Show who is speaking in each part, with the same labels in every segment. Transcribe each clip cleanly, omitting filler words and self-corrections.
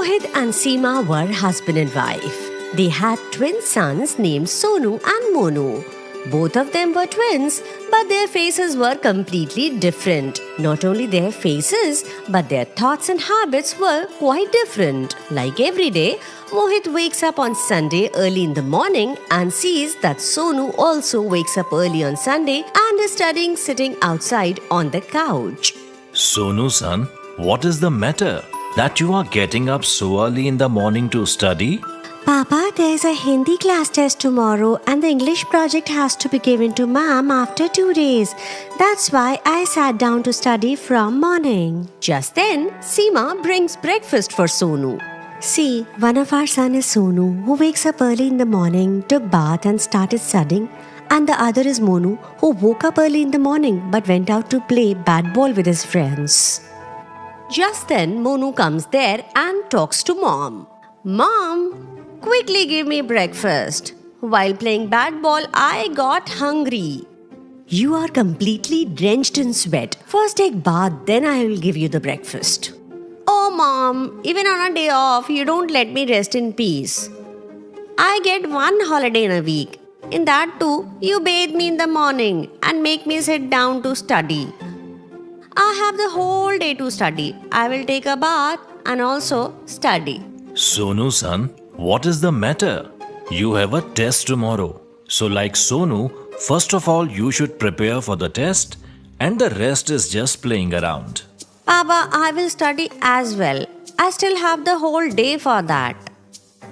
Speaker 1: Mohit and Seema were husband and wife. They had twin sons named Sonu and Monu. Both of them were twins, but their faces were completely different. Not only their faces, but their thoughts and habits were quite different. Like every day, Mohit wakes up on Sunday early in the morning and sees that Sonu also wakes up early on Sunday and is studying sitting outside on the couch.
Speaker 2: Sonu son, what is the matter that you are getting up so early in the morning to study?
Speaker 1: Papa, there's a Hindi class test tomorrow and the English project has to be given to Mom after 2 days. That's why I sat down to study from morning. Just then, Seema brings breakfast for Sonu. See, one of our son is Sonu, who wakes up early in the morning, took bath and started studying. And the other is Monu, who woke up early in the morning but went out to play bat ball with his friends. Just then, Monu comes there and talks to Mom. Mom, quickly give me breakfast. While playing bat ball, I got hungry. You are completely drenched in sweat. First take bath, then I will give you the breakfast. Oh Mom, even on a day off, you don't let me rest in peace. I get one holiday in a week. In that too, you bathe me in the morning and make me sit down to study. I have the whole day to study. I will take a bath and also study.
Speaker 2: Sonu son, what is the matter? You have a test tomorrow. So like Sonu, first of all you should prepare for the test and the rest is just playing around.
Speaker 1: Papa, I will study as well. I still have the whole day for that.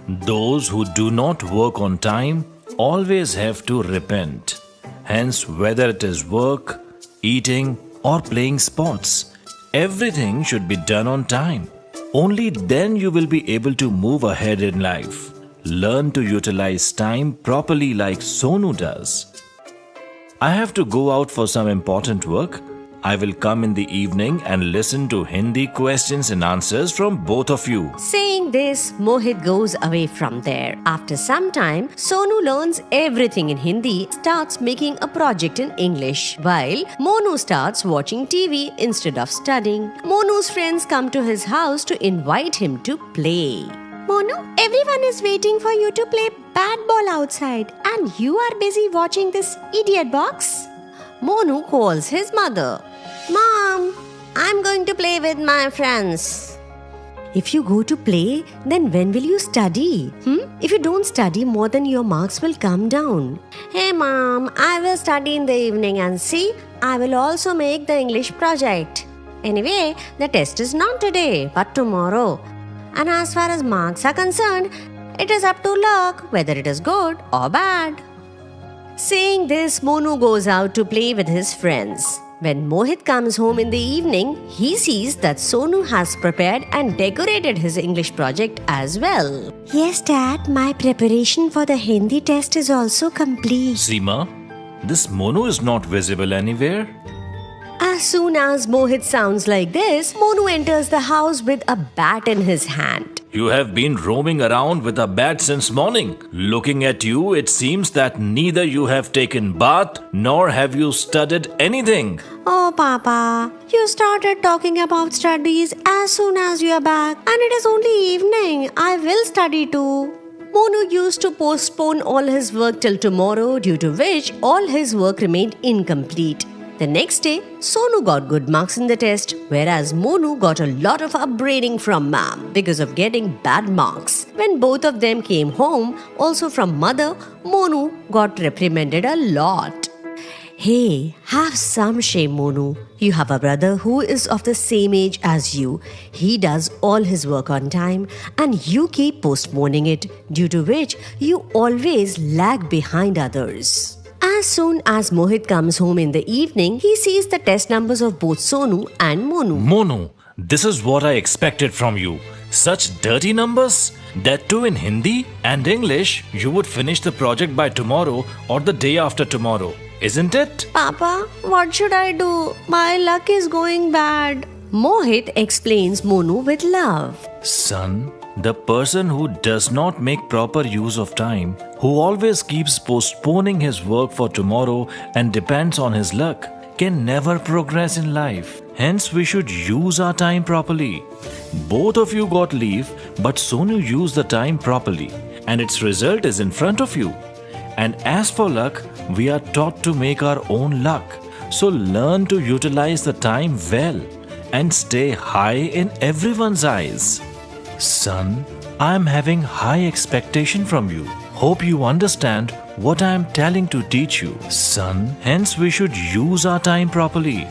Speaker 2: Those who do not work on time always have to repent. Hence, whether it is work, eating or playing sports, everything should be done on time. Only then you will be able to move ahead in life. Learn to utilize time properly like Sonu does. I have to go out for some important work. I will come in the evening and listen to Hindi questions and answers from both of you.
Speaker 1: Saying this, Mohit goes away from there. After some time, Sonu learns everything in Hindi, starts making a project in English, while Monu starts watching TV instead of studying. Monu's friends come to his house to invite him to play. Monu, everyone is waiting for you to play bat ball outside, and you are busy watching this idiot box? Monu calls his mother. Mom, I'm going to play with my friends. If you go to play, then when will you study? If you don't study more, then your marks will come down. Hey Mom, I will study in the evening and see, I will also make the English project. Anyway, the test is not today, but tomorrow. And as far as marks are concerned, it is up to luck whether it is good or bad. Saying this, Monu goes out to play with his friends. When Mohit comes home in the evening, he sees that Sonu has prepared and decorated his English project as well. Yes, Dad, my preparation for the Hindi test is also complete.
Speaker 2: Seema, this Monu is not visible anywhere.
Speaker 1: As soon as Mohit sounds like this, Monu enters the house with a bat in his hand.
Speaker 2: You have been roaming around with a bat since morning. Looking at you, it seems that neither you have taken bath nor have you studied anything.
Speaker 1: Oh, Papa, you started talking about studies as soon as you are back, and it is only evening. I will study too. Monu used to postpone all his work till tomorrow, due to which all his work remained incomplete. The next day, Sonu got good marks in the test, whereas Monu got a lot of upbraiding from Mom because of getting bad marks. When both of them came home, also from Mother, Monu got reprimanded a lot. Hey, have some shame, Monu. You have a brother who is of the same age as you. He does all his work on time and you keep postponing it, due to which you always lag behind others. As soon as Mohit comes home in the evening, he sees the test numbers of both Sonu and Monu.
Speaker 2: Monu, this is what I expected from you. Such dirty numbers? That too in Hindi and English, you would finish the project by tomorrow or the day after tomorrow, isn't it?
Speaker 1: Papa, what should I do? My luck is going bad. Mohit explains Monu with love.
Speaker 2: Son, the person who does not make proper use of time, who always keeps postponing his work for tomorrow and depends on his luck, can never progress in life. Hence, we should use our time properly. Both of you got leave, but Sonu used the time properly, and its result is in front of you. And as for luck, we are taught to make our own luck. So learn to utilize the time well and stay high in everyone's eyes. Son, I am having high expectation from you. Hope you understand what I am telling to teach you. Son, hence we should use our time properly.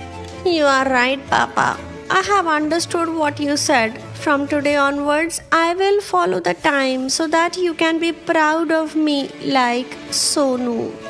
Speaker 1: You are right, Papa. I have understood what you said. From today onwards, I will follow the time so that you can be proud of me like Sonu.